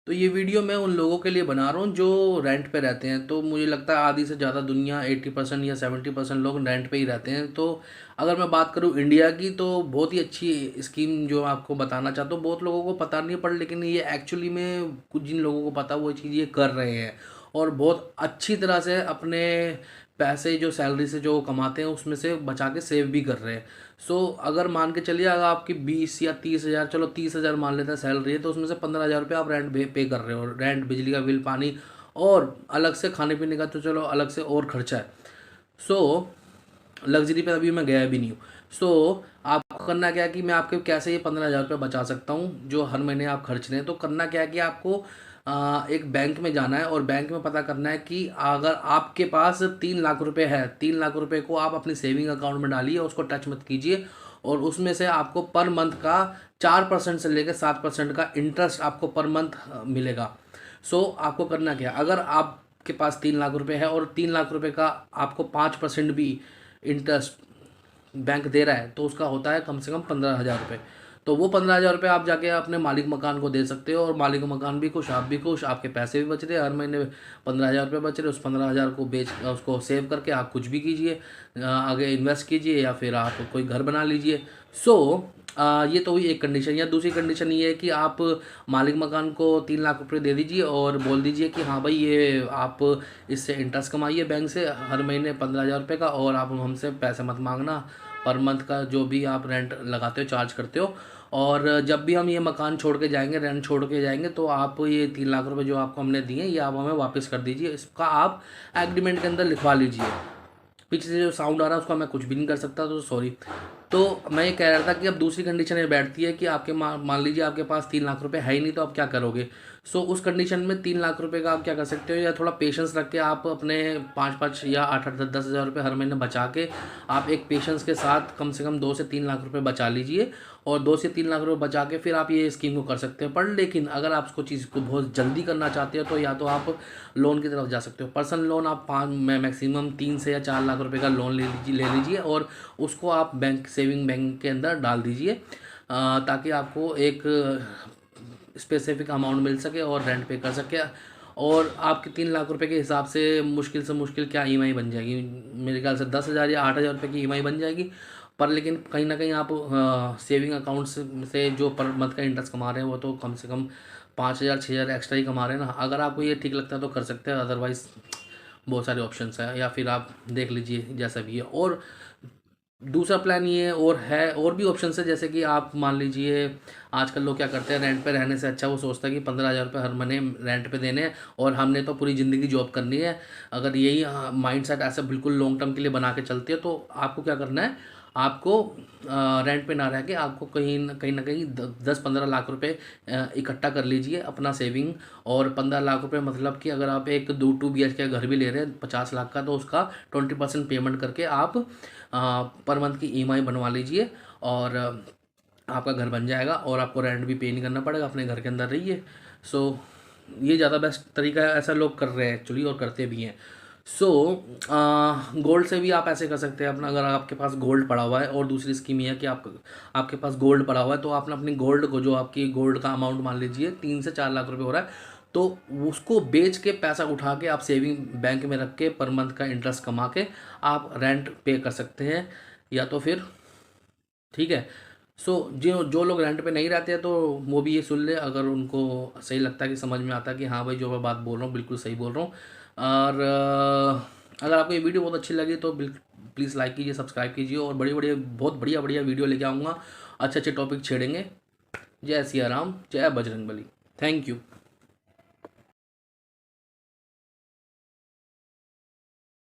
तो ये वीडियो मैं उन लोगों के लिए बना रहा हूँ जो रेंट पे रहते हैं। तो मुझे लगता है आधी से ज़्यादा दुनिया 80% या 70% लोग रेंट पे ही रहते हैं। तो अगर मैं बात करूँ इंडिया की, तो बहुत ही अच्छी स्कीम जो आपको बताना चाहता हूँ। बहुत लोगों को पता नहीं पड़, लेकिन ये एक्चुअली में कुछ जिन लोगों को पता वो चीज़ ये कर रहे हैं और बहुत अच्छी तरह से अपने पैसे जो सैलरी से जो कमाते हैं उसमें से बचा के सेव भी कर रहे हैं। सो अगर मान के चलिए, अगर आपकी 20 या 30 हज़ार, चलो 30 हज़ार मान लेते हैं सैलरी है, तो उसमें से 15 हज़ार रुपये आप रेंट पे कर रहे हो। रेंट, बिजली का बिल, पानी और अलग से खाने पीने का तो चलो अलग से और खर्चा है। सो लग्जरी पे अभी मैं गया भी नहीं हूँ। सो आपको करना क्या है कि मैं आपके कैसे ये 15 हज़ार रुपये बचा सकता हूँ जो हर महीने आप खर्च रहे हैं। तो करना क्या है कि आपको एक बैंक में जाना है और बैंक में पता करना है कि अगर आपके पास 3 लाख रुपए है, 3 लाख रुपए को आप अपनी सेविंग अकाउंट में डालिए, उसको टच मत कीजिए। और उसमें से आपको पर मंथ का 4% से लेकर 7% का इंटरेस्ट आपको पर मंथ मिलेगा। सो आपको करना क्या, अगर आपके पास 3 लाख रुपए है और 3 लाख रुपए का आपको 5% भी इंटरेस्ट बैंक दे रहा है, तो उसका होता है कम से कम 15 हज़ार रुपये। तो वो 15 हज़ार रुपये आप जाके अपने मालिक मकान को दे सकते हो और मालिक मकान भी खुश, आप भी खुश, आपके पैसे भी बच रहे, हर महीने 15 हज़ार रुपये बच रहे। उस 15 हज़ार को बेच, उसको सेव करके आप कुछ भी कीजिए, आगे इन्वेस्ट कीजिए या फिर आप कोई घर बना लीजिए। सो ये तो हुई एक कंडीशन। या दूसरी कंडीशन ये है कि आप मालिक मकान को 3 लाख रुपये दे दीजिए और बोल दीजिए कि हाँ भाई, ये आप इससे इंटरेस्ट कमाइए बैंक से हर महीने 15 हज़ार रुपये का, और आप हमसे पैसे मत मांगना पर मंथ का जो भी आप रेंट लगाते हो, चार्ज करते हो। और जब भी हम ये मकान छोड़ के जाएंगे, रेंट छोड़ के जाएंगे, तो आप ये 3 लाख रुपए जो आपको हमने दिए ये आप हमें वापस कर दीजिए। इसका आप एग्रीमेंट के अंदर लिखवा लीजिए। पीछे से जो साउंड आ रहा है उसका मैं कुछ भी नहीं कर सकता, तो सॉरी। तो मैं ये कह रहा था कि अब दूसरी कंडीशन ये बैठती है कि आपके मान लीजिए आपके पास 3 लाख रुपए है ही नहीं, तो आप क्या करोगे। सो उस कंडीशन में 3 लाख रुपए का आप क्या कर सकते हो, या थोड़ा पेशेंस रख के आप अपने 5-5 या 8-8 10-10 हज़ार रुपये हर महीने बचा के आप एक पेशेंस के साथ कम से कम 2 से 3 लाख रुपए बचा लीजिए। और 2 से 3 लाख रुपए बचा के फिर आप ये स्कीम को कर सकते हो। पर लेकिन अगर आप उसको चीज़ को बहुत जल्दी करना चाहते हो, तो या तो आप लोन की तरफ जा सकते हो। पर्सनल लोन आप मैक्सिमम 3 से या 4 लाख रुपए का लोन ले लीजिए और उसको आप बैंक, सेविंग बैंक के अंदर डाल दीजिए, ताकि आपको एक स्पेसिफिक अमाउंट मिल सके और रेंट पे कर सके। और आपके 3 लाख रुपए के हिसाब से मुश्किल क्या ईएमआई बन जाएगी, मेरे ख्याल से 10 हज़ार या 8 हज़ार रुपये की ईएमआई बन जाएगी। पर लेकिन कहीं ना कहीं आप सेविंग अकाउंट से जो पर मंथ का इंटरेस्ट कमा रहे हैं वो तो कम से कम 5 हज़ार 6 हज़ार एक्स्ट्रा ही कमा रहे हैं ना। अगर आपको ये ठीक लगता है तो कर सकते हैं, अदरवाइज़ बहुत सारे ऑप्शंस हैं, या फिर आप देख लीजिए जैसा भी है। और दूसरा प्लान ये है, और है और भी ऑप्शन है, जैसे कि आप मान लीजिए आजकल लोग क्या करते हैं, रेंट पे रहने से अच्छा वो सोचता है कि 15 हज़ार रुपये हर महीने रेंट पे देने हैं और हमने तो पूरी ज़िंदगी जॉब करनी है। अगर यही माइंड सेट ऐसा बिल्कुल लॉन्ग टर्म के लिए बना के चलते हैं, तो आपको क्या करना है, आपको रेंट पे ना रह के आपको कहीं ना कहीं 10-15 लाख रुपए इकट्ठा कर लीजिए अपना सेविंग। और 15 लाख रुपए मतलब कि अगर आप एक 2 BHK का घर भी ले रहे हैं 50 लाख का, तो उसका 20% पेमेंट करके आप पर मंथ की ईएमआई बनवा लीजिए और आपका घर बन जाएगा और आपको रेंट भी पे नहीं करना पड़ेगा, अपने घर के अंदर रहिए। सो ये ज़्यादा बेस्ट तरीका है, ऐसा लोग कर रहे हैं एक्चुअली और करते भी हैं। सो गोल्ड से भी आप ऐसे कर सकते हैं अपना, अगर आपके पास गोल्ड पड़ा हुआ है। और दूसरी स्कीम ये है कि आपके पास गोल्ड पड़ा हुआ है, तो आपने अपनी गोल्ड को, जो आपकी गोल्ड का अमाउंट मान लीजिए 3 से 4 लाख रुपए हो रहा है, तो उसको बेच के पैसा उठा के आप सेविंग बैंक में रख के पर मंथ का इंटरेस्ट कमा के आप रेंट पे कर सकते हैं, या तो फिर, ठीक है। सो जो जो लोग रेंट पे नहीं रहते हैं, तो वो भी ये सुन ले, अगर उनको सही लगता है कि समझ में आता है कि हाँ भाई जो मैं बात बोल रहा हूँ बिल्कुल सही बोल रहा हूँ। और अगर आपको ये वीडियो बहुत अच्छी लगी तो प्लीज़ लाइक कीजिए, सब्सक्राइब कीजिए, और बड़ी बड़ी बहुत बढ़िया बढ़िया वीडियो लेके आऊँगा, अच्छे अच्छे टॉपिक छेड़ेंगे। जय सिया राम, जय बजरंग बली। Thank you.